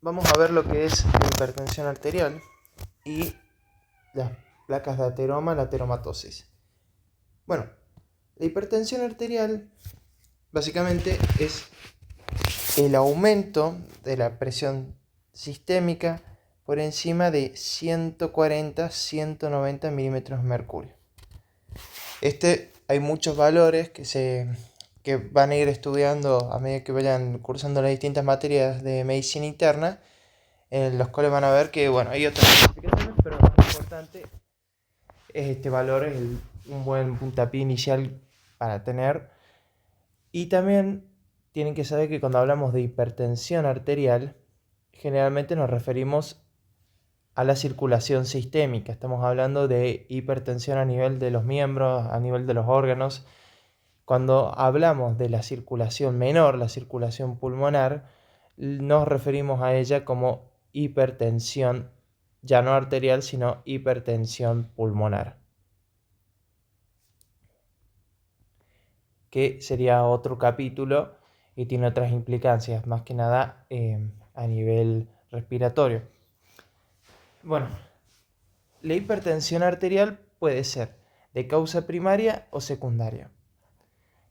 vamos a ver lo que es la hipertensión arterial y las placas de ateroma, la ateromatosis. Bueno, la hipertensión arterial básicamente es el aumento de la presión sistémica por encima de 140-190 milímetros de mercurio. Hay muchos valores que van a ir estudiando a medida que vayan cursando las distintas materias de medicina interna, en los cuales van a ver que hay otras clasificaciones, pero lo más importante es este valor, es un buen puntapié inicial para tener. Y también tienen que saber que cuando hablamos de hipertensión arterial, generalmente nos referimos a la circulación sistémica. Estamos hablando de hipertensión a nivel de los miembros, a nivel de los órganos. Cuando hablamos de la circulación menor, la circulación pulmonar, nos referimos a ella como hipertensión, ya no arterial, sino hipertensión pulmonar, que sería otro capítulo y tiene otras implicancias, más que nada a nivel respiratorio. Bueno, la hipertensión arterial puede ser de causa primaria o secundaria.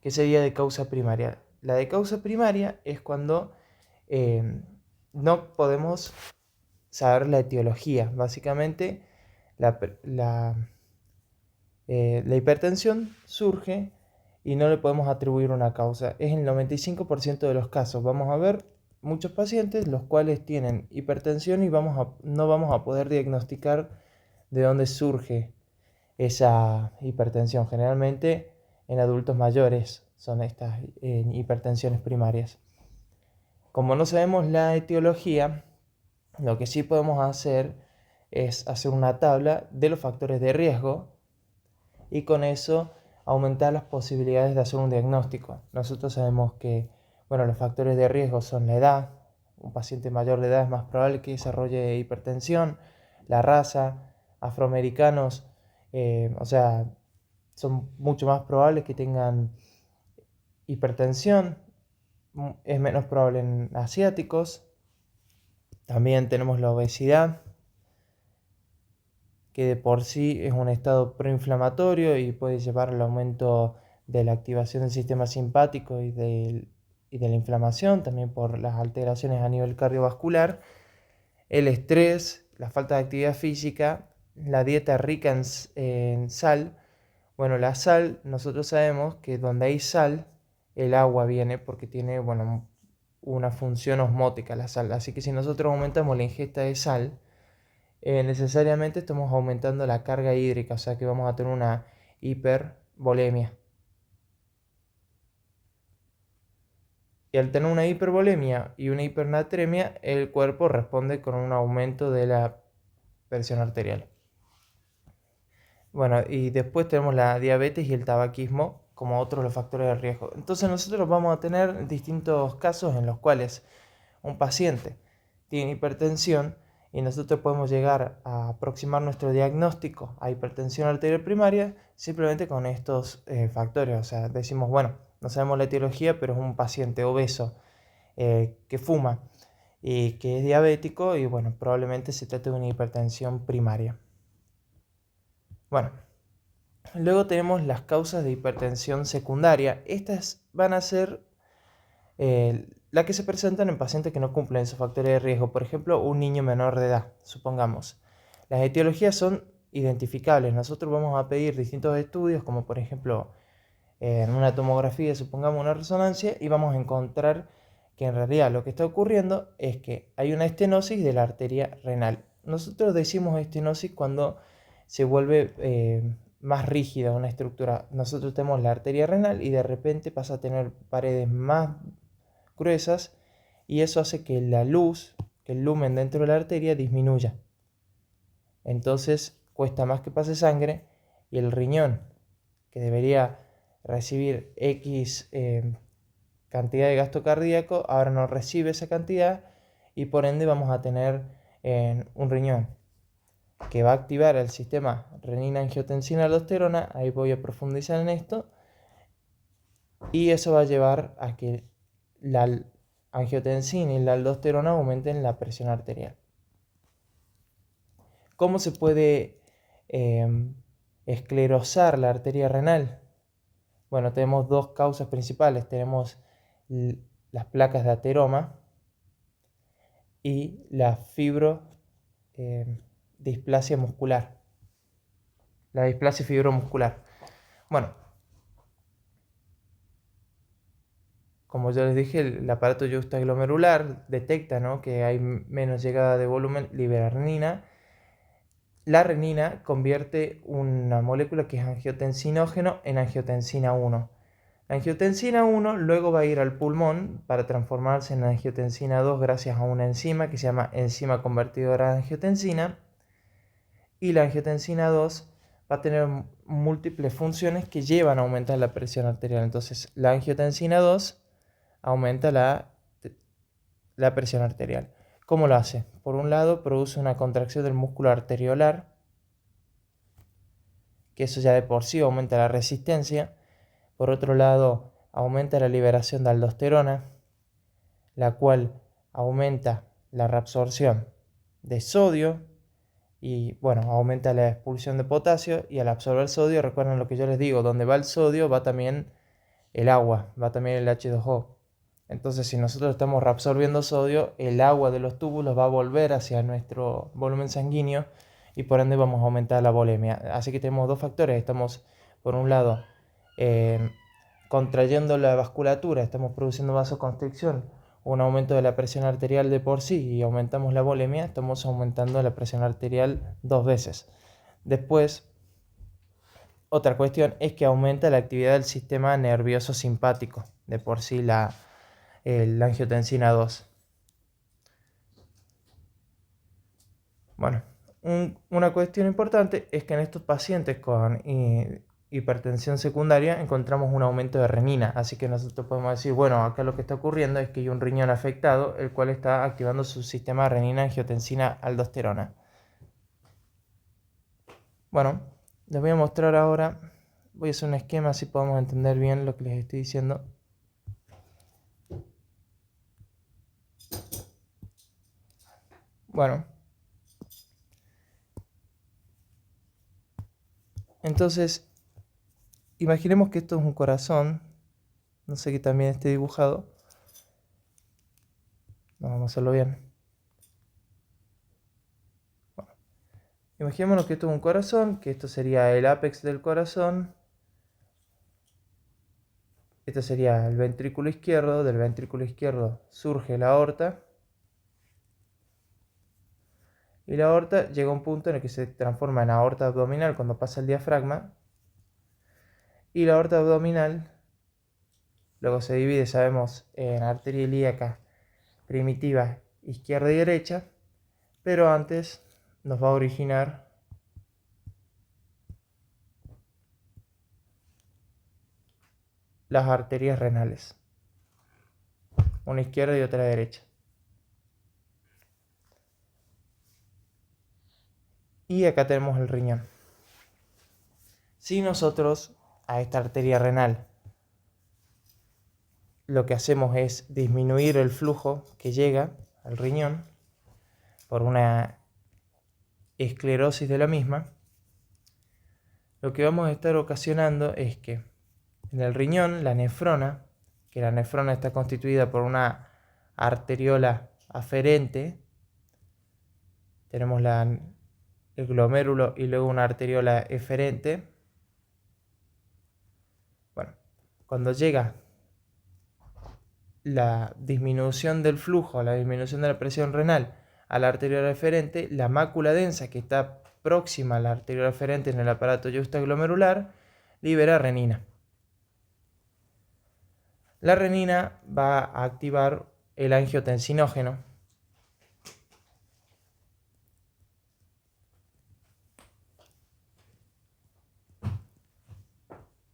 ¿Qué sería de causa primaria? La de causa primaria es cuando no podemos saber la etiología. Básicamente, la hipertensión surge y no le podemos atribuir una causa. Es en el 95% de los casos. Vamos a ver muchos pacientes los cuales tienen hipertensión y no vamos a poder diagnosticar de dónde surge esa hipertensión. Generalmente en adultos mayores son estas hipertensiones primarias. Como no sabemos la etiología, lo que sí podemos hacer es hacer una tabla de los factores de riesgo y con eso aumentar las posibilidades de hacer un diagnóstico. Nosotros sabemos que los factores de riesgo son la edad. Un paciente mayor de edad es más probable que desarrolle hipertensión. La raza, afroamericanos, son mucho más probables que tengan hipertensión. Es menos probable en asiáticos. También tenemos la obesidad, que de por sí es un estado proinflamatorio y puede llevar al aumento de la activación del sistema simpático y de la inflamación, también por las alteraciones a nivel cardiovascular, el estrés, la falta de actividad física, la dieta rica en sal. La sal, nosotros sabemos que donde hay sal, el agua viene porque tiene una función osmótica la sal. Así que si nosotros aumentamos la ingesta de sal, necesariamente estamos aumentando la carga hídrica, o sea que vamos a tener una hipervolemia. Y al tener una hipervolemia y una hipernatremia, el cuerpo responde con un aumento de la presión arterial. Y después tenemos la diabetes y el tabaquismo como otros de los factores de riesgo. Entonces nosotros vamos a tener distintos casos en los cuales un paciente tiene hipertensión y nosotros podemos llegar a aproximar nuestro diagnóstico a hipertensión arterial primaria simplemente con estos factores. O sea, decimos, no sabemos la etiología, pero es un paciente obeso que fuma y que es diabético y probablemente se trate de una hipertensión primaria. Luego tenemos las causas de hipertensión secundaria. Estas van a ser las que se presentan en pacientes que no cumplen esos factores de riesgo. Por ejemplo, un niño menor de edad, supongamos. Las etiologías son identificables. Nosotros vamos a pedir distintos estudios, como por ejemplo en una tomografía, supongamos una resonancia, y vamos a encontrar que en realidad lo que está ocurriendo es que hay una estenosis de la arteria renal. Nosotros decimos estenosis cuando se vuelve más rígida una estructura. Nosotros tenemos la arteria renal y de repente pasa a tener paredes más gruesas y eso hace que la luz, que el lumen dentro de la arteria disminuya. Entonces cuesta más que pase sangre y el riñón, que debería recibir X cantidad de gasto cardíaco, ahora no recibe esa cantidad y por ende vamos a tener un riñón que va a activar el sistema renina-angiotensina-aldosterona. Ahí voy a profundizar en esto y eso va a llevar a que angiotensina y la aldosterona aumenten la presión arterial. ¿Cómo se puede esclerosar la arteria renal? Bueno, tenemos dos causas principales. Tenemos las placas de ateroma y la displasia muscular. La displasia fibromuscular. Bueno, como ya les dije, el aparato yuxtaglomerular detecta, ¿no?, que hay menos llegada de volumen, libera renina. La renina convierte una molécula que es angiotensinógeno en angiotensina 1. La angiotensina 1 luego va a ir al pulmón para transformarse en angiotensina 2 gracias a una enzima que se llama enzima convertidora de angiotensina. Y la angiotensina 2 va a tener múltiples funciones que llevan a aumentar la presión arterial. Entonces, la angiotensina 2 aumenta la presión arterial. ¿Cómo lo hace? Por un lado, produce una contracción del músculo arteriolar, que eso ya de por sí aumenta la resistencia. Por otro lado, aumenta la liberación de aldosterona, la cual aumenta la reabsorción de sodio y, bueno, aumenta la expulsión de potasio. Y al absorber sodio, recuerden lo que yo les digo, donde va el sodio va también el agua, va también el H2O. Entonces, si nosotros estamos reabsorbiendo sodio, el agua de los túbulos va a volver hacia nuestro volumen sanguíneo y por ende vamos a aumentar la volemia. Así que tenemos dos factores. Estamos, por un lado, contrayendo la vasculatura, estamos produciendo vasoconstricción, un aumento de la presión arterial de por sí, y aumentamos la volemia, estamos aumentando la presión arterial dos veces. Después, otra cuestión es que aumenta la actividad del sistema nervioso simpático, de por sí la angiotensina 2. Bueno, una cuestión importante es que en estos pacientes con hipertensión secundaria encontramos un aumento de renina, así que nosotros podemos decir, bueno, acá lo que está ocurriendo es que hay un riñón afectado, el cual está activando su sistema renina-angiotensina-aldosterona. Bueno, les voy a mostrar ahora, voy a hacer un esquema así podemos entender bien lo que les estoy diciendo. Bueno, entonces, imaginemos que esto es un corazón, no sé que también esté dibujado. Vamos a hacerlo bien. Bueno, imaginémonos que esto es un corazón, que esto sería el ápex del corazón. Esto sería el ventrículo izquierdo. Del ventrículo izquierdo surge la aorta. Y la aorta llega a un punto en el que se transforma en aorta abdominal cuando pasa el diafragma. Y la aorta abdominal luego se divide, sabemos, en arteria ilíaca primitiva izquierda y derecha. Pero antes nos va a originar las arterias renales. Una izquierda y otra derecha. Y acá tenemos el riñón. Si nosotros a esta arteria renal lo que hacemos es disminuir el flujo que llega al riñón por una esclerosis de la misma, lo que vamos a estar ocasionando es que en el riñón la nefrona, que la nefrona está constituida por una arteriola aferente, tenemos el glomérulo y luego una arteriola eferente. Bueno, cuando llega la disminución del flujo, la disminución de la presión renal a la arteriola eferente, la mácula densa que está próxima a la arteriola eferente en el aparato yuxtaglomerular libera renina. La renina va a activar el angiotensinógeno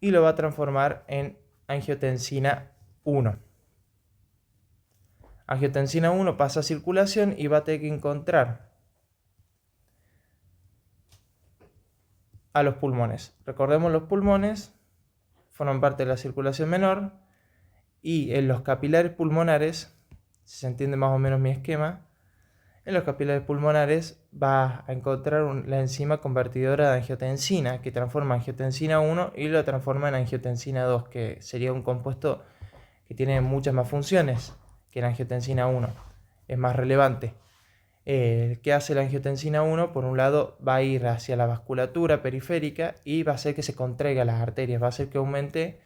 y lo va a transformar en angiotensina 1. Angiotensina 1 pasa a circulación y va a tener que encontrar a los pulmones. Recordemos, los pulmones forman parte de la circulación menor y en los capilares pulmonares si se entiende más o menos mi esquema, en los capilares pulmonares vas a encontrar la enzima convertidora de angiotensina, que transforma angiotensina 1 y lo transforma en angiotensina 2, que sería un compuesto que tiene muchas más funciones que la angiotensina 1. Es más relevante. ¿Qué hace la angiotensina 1? Por un lado va a ir hacia la vasculatura periférica y va a hacer que se contraigan las arterias, va a hacer que aumente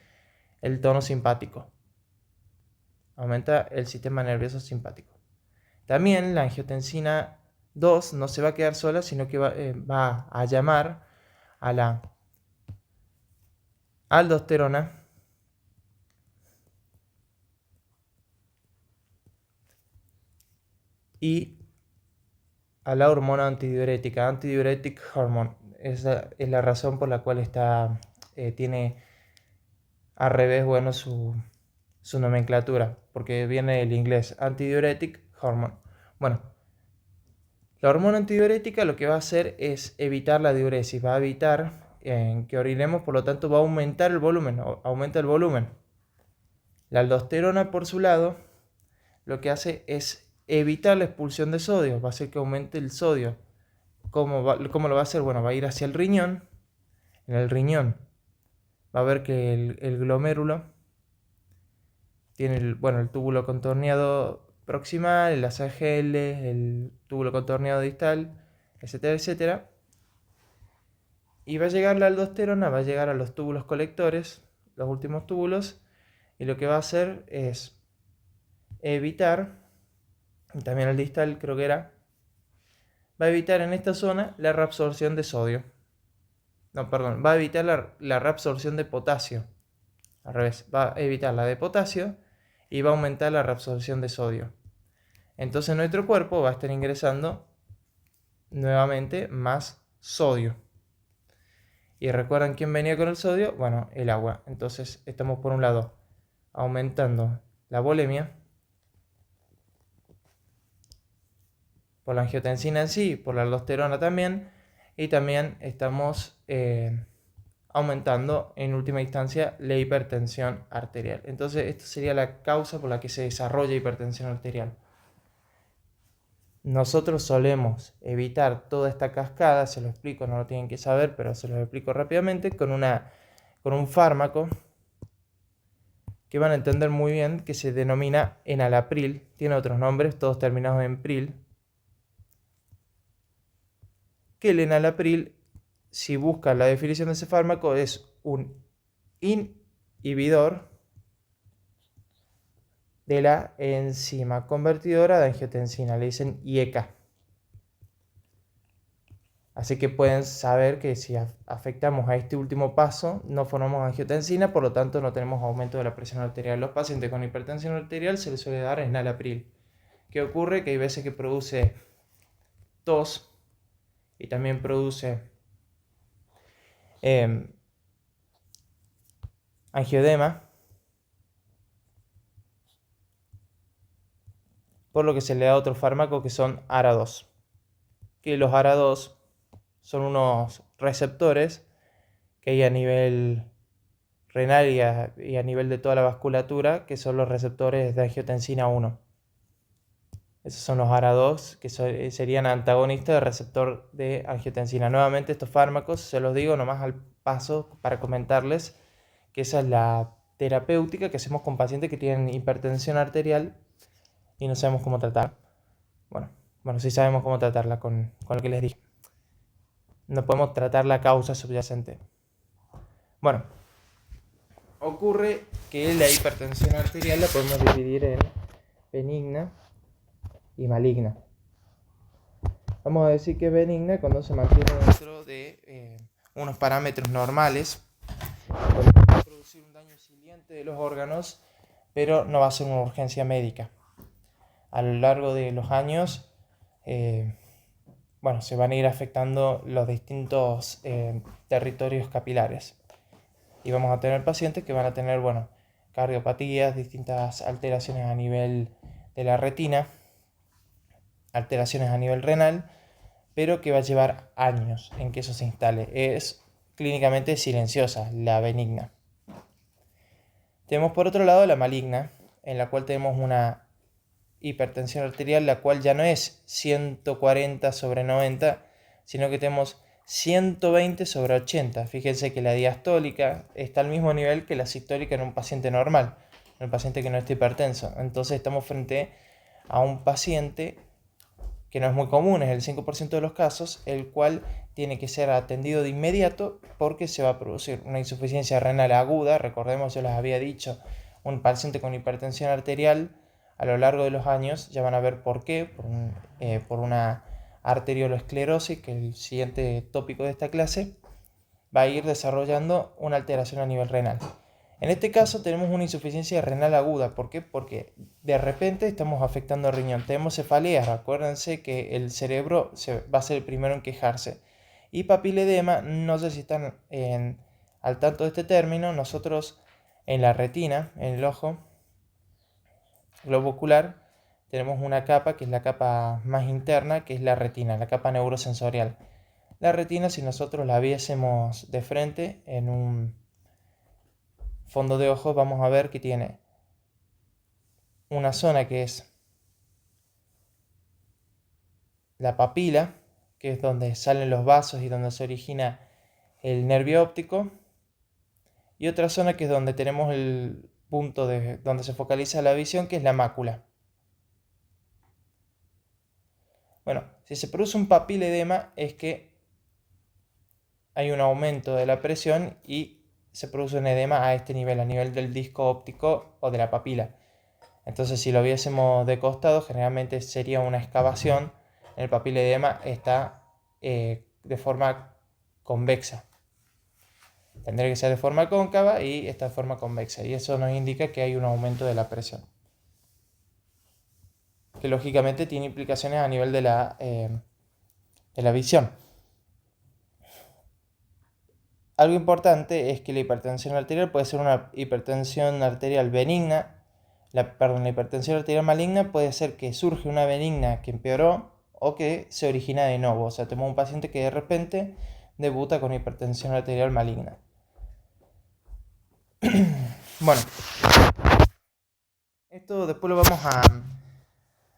el tono simpático. Aumenta el sistema nervioso simpático. También la angiotensina 2 no se va a quedar sola, sino que va a llamar a la aldosterona y a la hormona antidiurética, antidiuretic hormone. Esa es la razón por la cual tiene al revés, bueno, su nomenclatura, porque viene del inglés, antidiuretic hormone. Bueno, la hormona antidiurética lo que va a hacer es evitar la diuresis, va a evitar que orinemos, por lo tanto va a aumentar el volumen, aumenta el volumen. La aldosterona, por su lado, lo que hace es evitar la expulsión de sodio, va a hacer que aumente el sodio. ¿Cómo lo va a hacer? Bueno, va a ir hacia el riñón. En el riñón va a ver que el glomérulo tiene el túbulo contorneado proximal, el ACGL, el túbulo contorneado distal, etcétera, etcétera. Y va a llegar la aldosterona, va a llegar a los túbulos colectores, los últimos túbulos, y lo que va a hacer es evitar, y también el distal creo que era, va a evitar en esta zona la reabsorción de sodio. No, perdón, va a evitar la reabsorción de potasio. Al revés, va a evitar la de potasio y va a aumentar la reabsorción de sodio. Entonces nuestro cuerpo va a estar ingresando nuevamente más sodio. ¿Y recuerdan quién venía con el sodio? Bueno, el agua. Entonces estamos por un lado aumentando la volemia por la angiotensina en sí, por la aldosterona también, y también estamos aumentando en última instancia la hipertensión arterial. Entonces esta sería la causa por la que se desarrolla hipertensión arterial. Nosotros solemos evitar toda esta cascada, se lo explico, no lo tienen que saber, pero se lo explico rápidamente, con un fármaco que van a entender muy bien, que se denomina enalapril, tiene otros nombres, todos terminados en pril, que el enalapril, si buscan la definición de ese fármaco, es un inhibidor de la enzima convertidora de angiotensina, le dicen IECA. Así que pueden saber que si afectamos a este último paso, no formamos angiotensina, por lo tanto no tenemos aumento de la presión arterial. Los pacientes con hipertensión arterial se les suele dar enalapril. ¿Qué ocurre? Que hay veces que produce tos y también produce angiodema, por lo que se le da otro fármaco que son ARA2. Que los ARA2 son unos receptores que hay a nivel renal y a nivel de toda la vasculatura, que son los receptores de angiotensina 1. Esos son los ARA2, que serían antagonistas del receptor de angiotensina. Nuevamente estos fármacos, se los digo nomás al paso para comentarles que esa es la terapéutica que hacemos con pacientes que tienen hipertensión arterial y no sabemos cómo tratar. Bueno, sí sabemos cómo tratarla con lo que les dije. No podemos tratar la causa subyacente. Bueno, ocurre que la hipertensión arterial la podemos dividir en benigna y maligna. Vamos a decir que es benigna cuando se mantiene dentro de unos parámetros normales, va a producir un daño siliente de los órganos, pero no va a ser una urgencia médica. A lo largo de los años, se van a ir afectando los distintos territorios capilares. Y vamos a tener pacientes que van a tener, cardiopatías, distintas alteraciones a nivel de la retina, alteraciones a nivel renal, pero que va a llevar años en que eso se instale. Es clínicamente silenciosa, la benigna. Tenemos por otro lado la maligna, en la cual tenemos una hipertensión arterial, la cual ya no es 140/90, sino que tenemos 120/80. Fíjense que la diastólica está al mismo nivel que la sistólica en un paciente normal, en un paciente que no está hipertenso. Entonces estamos frente a un paciente que no es muy común, es el 5% de los casos, el cual tiene que ser atendido de inmediato porque se va a producir una insuficiencia renal aguda. Recordemos, yo les había dicho, un paciente con hipertensión arterial a lo largo de los años, ya van a ver por qué, por una arteriolosclerosis, que es el siguiente tópico de esta clase, va a ir desarrollando una alteración a nivel renal. En este caso tenemos una insuficiencia renal aguda. ¿Por qué? Porque de repente estamos afectando al riñón. Tenemos cefaleas. Acuérdense que el cerebro va a ser el primero en quejarse. Y papiledema, no sé si están al tanto de este término. Nosotros en la retina, en el ojo globo ocular, tenemos una capa que es la capa más interna, que es la retina, la capa neurosensorial. La retina, si nosotros la viésemos de frente en un fondo de ojo, vamos a ver que tiene una zona que es la papila, que es donde salen los vasos y donde se origina el nervio óptico, y otra zona que es donde tenemos el punto donde se focaliza la visión, que es la mácula. Bueno, si se produce un papiledema es que hay un aumento de la presión y se produce un edema a este nivel, a nivel del disco óptico o de la papila. Entonces, si lo viésemos de costado, generalmente sería una excavación. El papiledema está de forma convexa. Tendría que ser de forma cóncava y está de forma convexa. Y eso nos indica que hay un aumento de la presión, que lógicamente tiene implicaciones a nivel de la visión. Algo importante es que la hipertensión arterial puede ser una hipertensión arterial benigna. La hipertensión arterial maligna puede ser que surge una benigna que empeoró o que se origina de nuevo. O sea, tenemos un paciente que de repente debuta con hipertensión arterial maligna. Bueno, esto después lo vamos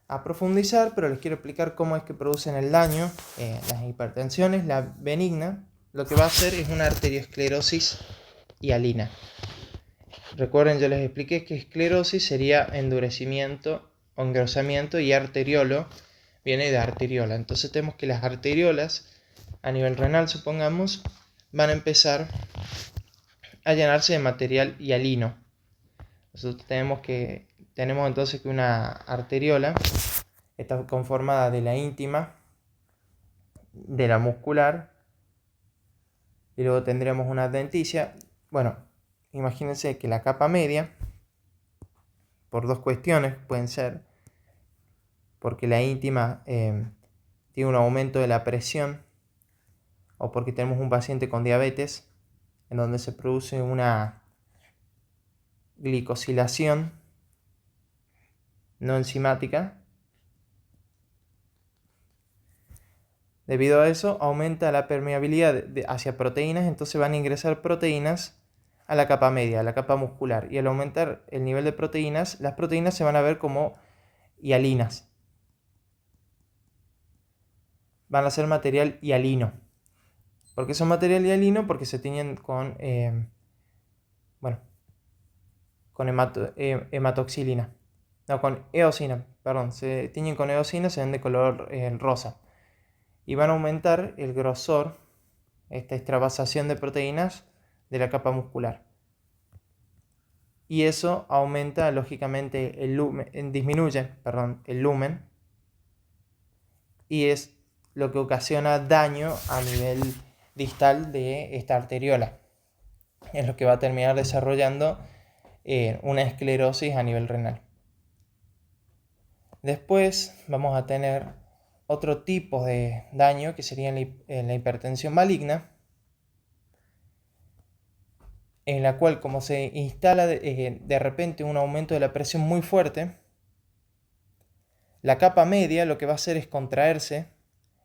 a profundizar, pero les quiero explicar cómo es que producen el daño las hipertensiones. La benigna lo que va a hacer es una arteriosclerosis hialina. Recuerden, yo les expliqué que esclerosis sería endurecimiento o engrosamiento, y arteriolo viene de arteriola. Entonces tenemos que las arteriolas a nivel renal, supongamos, van a empezar a llenarse de material hialino. Nosotros tenemos entonces que una arteriola está conformada de la íntima, de la muscular, y luego tendremos una adventicia. Bueno, imagínense que la capa media, por dos cuestiones, pueden ser porque la íntima tiene un aumento de la presión, o porque tenemos un paciente con diabetes en donde se produce una glicosilación no enzimática. Debido a eso aumenta la permeabilidad hacia proteínas, entonces van a ingresar proteínas a la capa media, a la capa muscular, y al aumentar el nivel de proteínas, las proteínas se van a ver como hialinas. Van a ser material hialino. ¿Por qué son material hialino? Porque se tiñen con hematoxilina. No, con eosina, perdón. Se tiñen con eosina, se ven de color rosa. Y van a aumentar el grosor, esta extravasación de proteínas de la capa muscular. Y eso aumenta, lógicamente, disminuye el lumen. Y es lo que ocasiona daño a nivel distal de esta arteriola. Es lo que va a terminar desarrollando una esclerosis a nivel renal. Después vamos a tener otro tipo de daño que sería en la hipertensión maligna, en la cual, como se instala de repente un aumento de la presión muy fuerte, la capa media lo que va a hacer es contraerse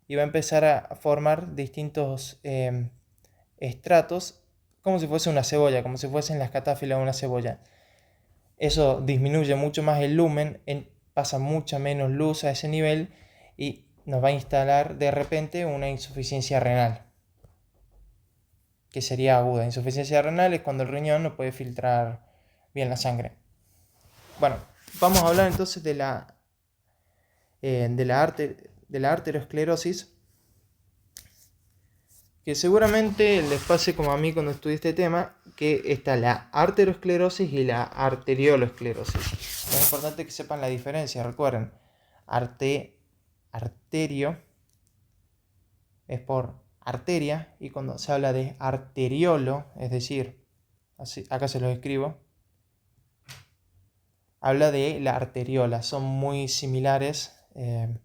y va a empezar a formar distintos estratos, como si fuese una cebolla, como si fuesen las catáfilas de una cebolla. Eso disminuye mucho más el lumen, pasa mucha menos luz a ese nivel y nos va a instalar de repente una insuficiencia renal, que sería aguda. Insuficiencia renal es cuando el riñón no puede filtrar bien la sangre. Bueno, vamos a hablar entonces de la arteriosclerosis, que seguramente les pase como a mí cuando estudié este tema, que está la arteriosclerosis y la arteriolosclerosis. Es importante que sepan la diferencia. Recuerden, arterio es por arteria, y cuando se habla de arteriolo, es decir, así, acá se los escribo, habla de la arteriola. Son muy similares en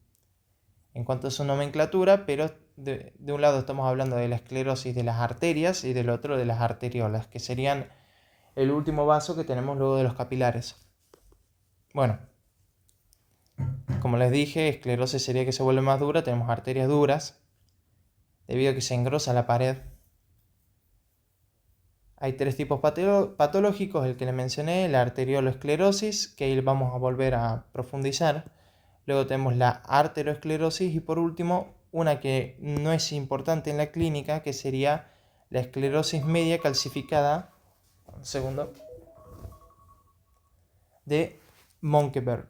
cuanto a su nomenclatura, pero de un lado estamos hablando de la esclerosis de las arterias y del otro de las arteriolas, que serían el último vaso que tenemos luego de los capilares. Bueno, como les dije, esclerosis sería que se vuelve más dura. Tenemos arterias duras debido a que se engrosa la pared. Hay 3 tipos patológicos, el que les mencioné, la arteriolosclerosis, que ahí vamos a volver a profundizar. Luego tenemos la arteriosclerosis y por último, una que no es importante en la clínica, que sería la esclerosis media calcificada, un segundo, de Monkeberg,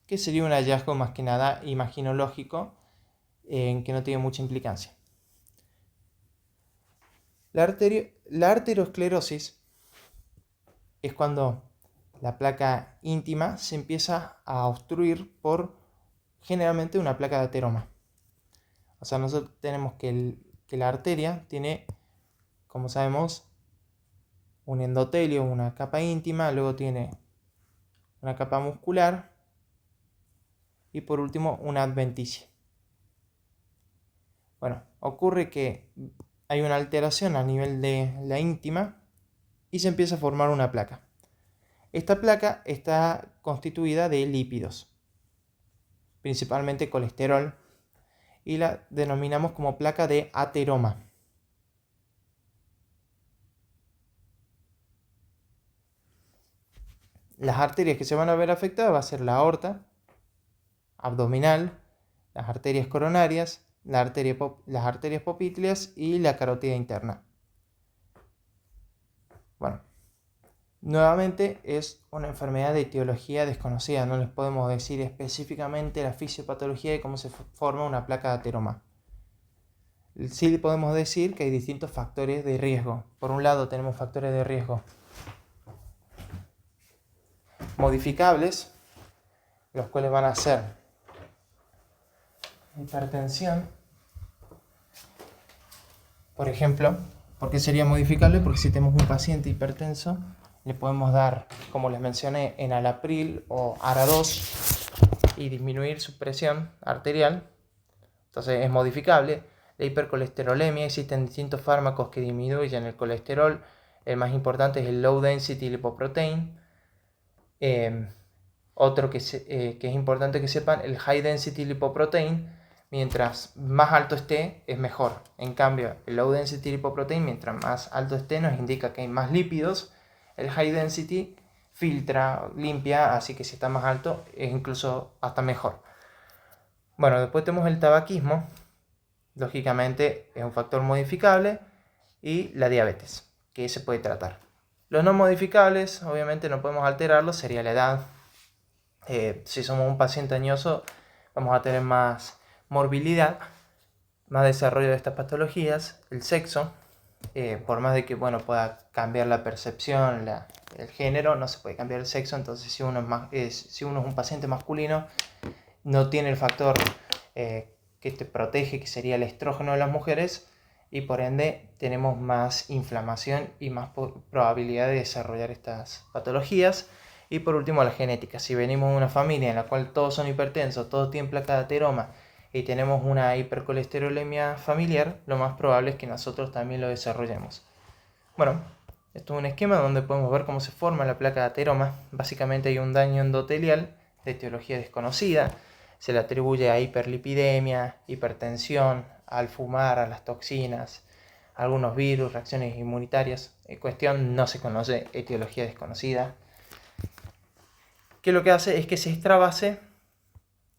que sería un hallazgo más que nada imaginológico, en que no tiene mucha implicancia. La arteriosclerosis es cuando la placa íntima se empieza a obstruir por generalmente una placa de ateroma. O sea, nosotros tenemos que la arteria tiene, como sabemos, un endotelio, una capa íntima, luego tiene una capa muscular y por último una adventicia. Bueno, ocurre que hay una alteración a nivel de la íntima y se empieza a formar una placa. Esta placa está constituida de lípidos, principalmente colesterol, y la denominamos como placa de ateroma. Las arterias que se van a ver afectadas va a ser la aorta abdominal, las arterias coronarias, las arterias popíteas y la carótida interna. Bueno, nuevamente es una enfermedad de etiología desconocida. No les podemos decir específicamente la fisiopatología de cómo se forma una placa de ateroma. Sí podemos decir que hay distintos factores de riesgo. Por un lado tenemos factores de riesgo modificables, los cuales van a ser hipertensión, por ejemplo. ¿Por qué sería modificable? Porque si tenemos un paciente hipertenso, le podemos dar, como les mencioné, enalapril o ARA2 y disminuir su presión arterial. Entonces es modificable. La hipercolesterolemia, existen distintos fármacos que disminuyen el colesterol. El más importante es el Low Density Lipoprotein. Otro que es importante que sepan, el High Density Lipoprotein, mientras más alto esté es mejor. En cambio, el Low Density Lipoprotein, mientras más alto esté, nos indica que hay más lípidos. El High Density filtra, limpia, así que si está más alto es incluso hasta mejor. Bueno, después tenemos el tabaquismo, lógicamente es un factor modificable, y la diabetes, que se puede tratar. Los no modificables, obviamente no podemos alterarlos, sería la edad. Si somos un paciente añoso, vamos a tener más morbilidad, más desarrollo de estas patologías. El sexo, por más de que pueda cambiar la percepción, el género, no se puede cambiar el sexo. Entonces si uno es un paciente masculino, no tiene el factor que te protege, que sería el estrógeno de las mujeres, y por ende tenemos más inflamación y más probabilidad de desarrollar estas patologías. Y por último, la genética. Si venimos de una familia en la cual todos son hipertensos, todos tienen placa de ateroma y tenemos una hipercolesterolemia familiar, lo más probable es que nosotros también lo desarrollemos. Bueno, esto es un esquema donde podemos ver cómo se forma la placa de ateroma. Básicamente hay un daño endotelial de etiología desconocida. Se le atribuye a hiperlipidemia, hipertensión, al fumar, a las toxinas, a algunos virus, reacciones inmunitarias. En cuestión, no se conoce, etiología desconocida. que lo que hace es que se extravase,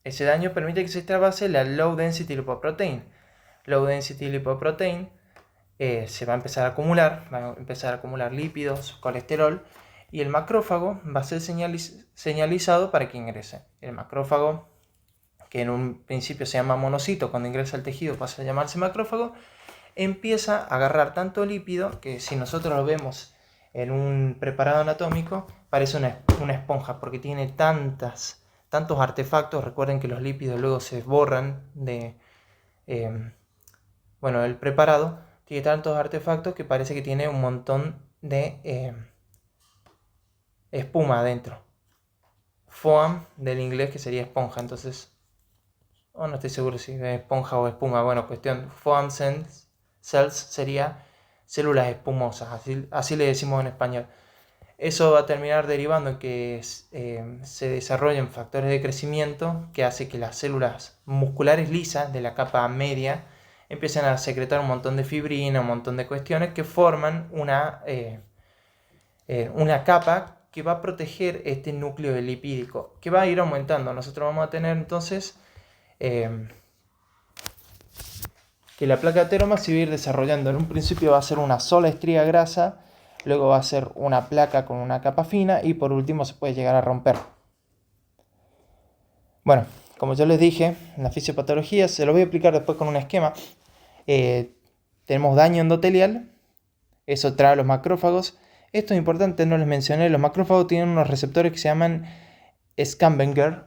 ese daño permite que se extravase la low density lipoprotein. Low density lipoprotein se va a empezar a acumular lípidos, colesterol, y el macrófago va a ser señalizado para que ingrese. El macrófago, que en un principio se llama monocito, cuando ingresa al tejido pasa a llamarse macrófago, empieza a agarrar tanto lípido que si nosotros lo vemos en un preparado anatómico parece una esponja, porque tiene tantos artefactos. Recuerden que los lípidos luego se borran del preparado. Tiene tantos artefactos que parece que tiene un montón de espuma adentro. Foam del inglés, que sería esponja, entonces no estoy seguro si es esponja o espuma. Bueno, cuestión, foam cells sería células espumosas, así le decimos en español. Eso va a terminar derivando en que se desarrollen factores de crecimiento que hace que las células musculares lisas de la capa media empiecen a secretar un montón de fibrina, un montón de cuestiones que forman una capa que va a proteger este núcleo lipídico, que va a ir aumentando. Nosotros vamos a tener entonces que la placa de ateroma se va a ir desarrollando. En un principio va a ser una sola estría grasa, luego va a ser una placa con una capa fina y por último se puede llegar a romper. Bueno, como yo les dije, en la fisiopatología se lo voy a explicar después con un esquema. Tenemos daño endotelial, eso trae a los macrófagos. Esto es importante, no les mencioné, los macrófagos tienen unos receptores que se llaman Schamberger,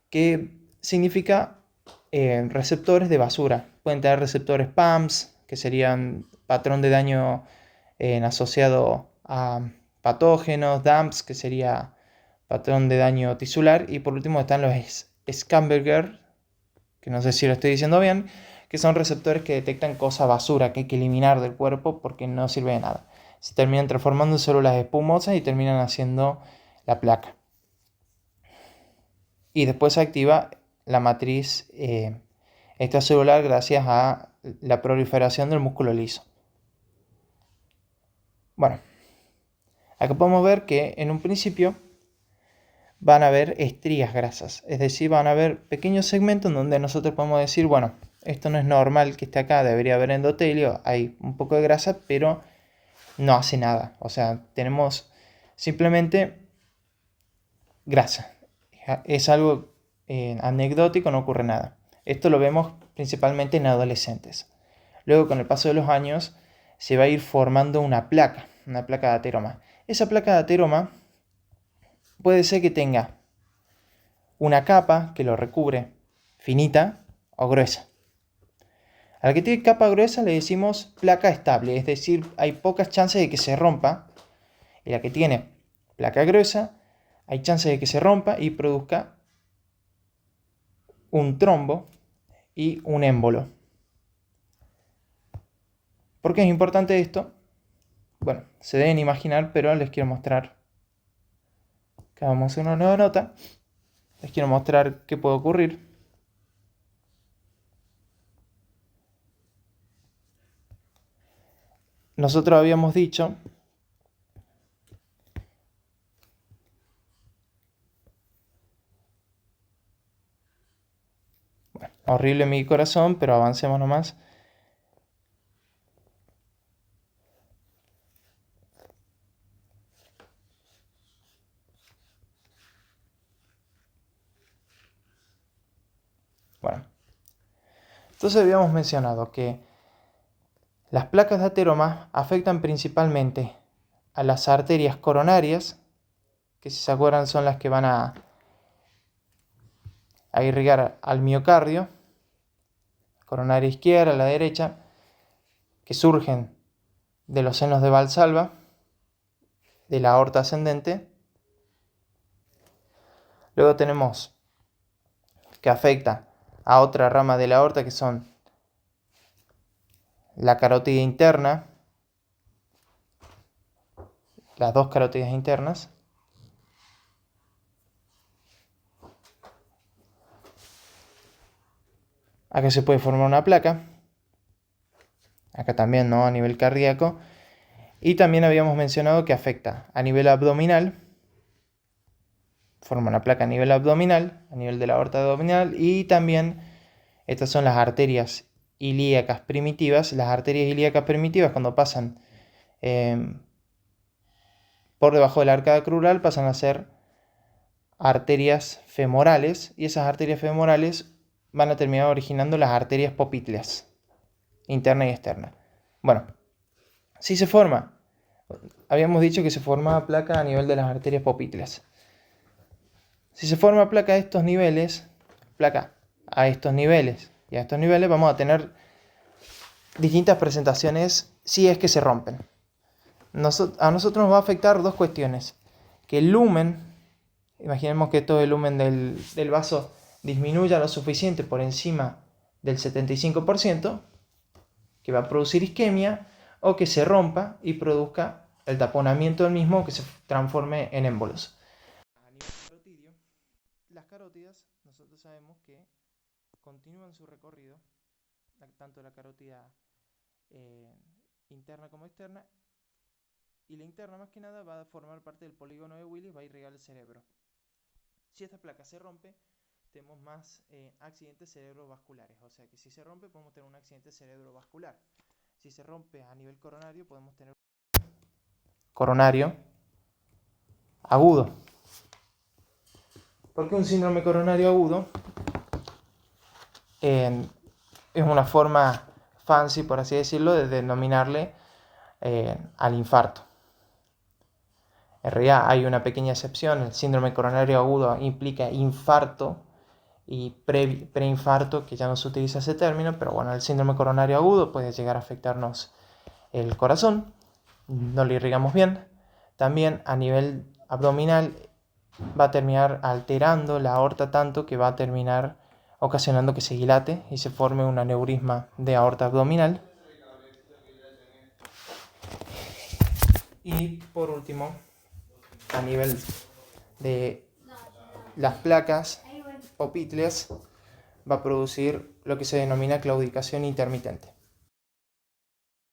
que significa receptores de basura. Pueden tener receptores PAMS, que serían patrón de daño asociado a patógenos, DAMPs, que sería patrón de daño tisular, y por último están los Schamberger, que no sé si lo estoy diciendo bien, que son receptores que detectan cosa basura que hay que eliminar del cuerpo porque no sirve de nada. Se terminan transformando en células espumosas y terminan haciendo la placa. Y después se activa la matriz extracelular gracias a la proliferación del músculo liso. Bueno, acá podemos ver que en un principio van a haber estrías grasas, es decir, van a haber pequeños segmentos donde nosotros podemos decir, bueno, esto no es normal que esté acá, debería haber endotelio, hay un poco de grasa, pero no hace nada. O sea, tenemos simplemente grasa. Es algo anecdótico, no ocurre nada. Esto lo vemos principalmente en adolescentes. Luego, con el paso de los años, se va a ir formando una placa de ateroma. Esa placa de ateroma puede ser que tenga una capa que lo recubre, finita o gruesa. A la que tiene capa gruesa le decimos placa estable, es decir, hay pocas chances de que se rompa. Y la que tiene placa gruesa, hay chances de que se rompa y produzca un trombo y un émbolo. ¿Por qué es importante esto? Bueno, se deben imaginar, pero les quiero mostrar. Acá vamos a hacer una nueva nota. Les quiero mostrar qué puede ocurrir. Nosotros habíamos dicho horrible mi corazón, pero avancemos nomás. Bueno, entonces habíamos mencionado que las placas de ateroma afectan principalmente a las arterias coronarias, que si se acuerdan son las que van a irrigar al miocardio, coronaria izquierda, la derecha, que surgen de los senos de Valsalva, de la aorta ascendente. Luego tenemos que afecta a otra rama de la aorta, que son la carótida interna, las dos carótidas internas. Acá se puede formar una placa. Acá también, ¿no? A nivel cardíaco. Y también habíamos mencionado que afecta a nivel abdominal forma una placa a nivel abdominal, a nivel de la aorta abdominal, y también estas son las arterias ilíacas primitivas. Las arterias ilíacas primitivas, cuando pasan por debajo de la arcada crural, pasan a ser arterias femorales, y esas arterias femorales van a terminar originando las arterias popitlias, interna y externa. Bueno, si se forma, habíamos dicho que se formaba placa a nivel de las arterias popitlias. Si se forma placa a estos niveles, y a estos niveles, vamos a tener distintas presentaciones si es que se rompen. A nosotros nos va a afectar dos cuestiones: que el lumen, imaginemos que todo el lumen del vaso disminuya lo suficiente por encima del 75%, que va a producir isquemia, o que se rompa y produzca el taponamiento del mismo, que se transforme en émbolos. A nivel carotidio, las carótidas, nosotros sabemos que continúan su recorrido, tanto la carótida interna como externa, y la interna más que nada va a formar parte del polígono de Willis, va a irrigar el cerebro. Si esta placa se rompe, tenemos más accidentes cerebrovasculares, o sea que si se rompe podemos tener un accidente cerebrovascular. Si se rompe a nivel coronario, podemos tener coronario agudo. ¿Por qué un síndrome coronario agudo? Es una forma fancy, por así decirlo, de denominarle al infarto. En realidad hay una pequeña excepción: el síndrome coronario agudo implica infarto y preinfarto, que ya no se utiliza ese término, pero bueno, el síndrome coronario agudo puede llegar a afectarnos el corazón, no lo irrigamos bien. También a nivel abdominal va a terminar alterando la aorta tanto que va a terminar ocasionando que se dilate y se forme un aneurisma de aorta abdominal. Y por último, a nivel de las placas popitlias, va a producir lo que se denomina claudicación intermitente.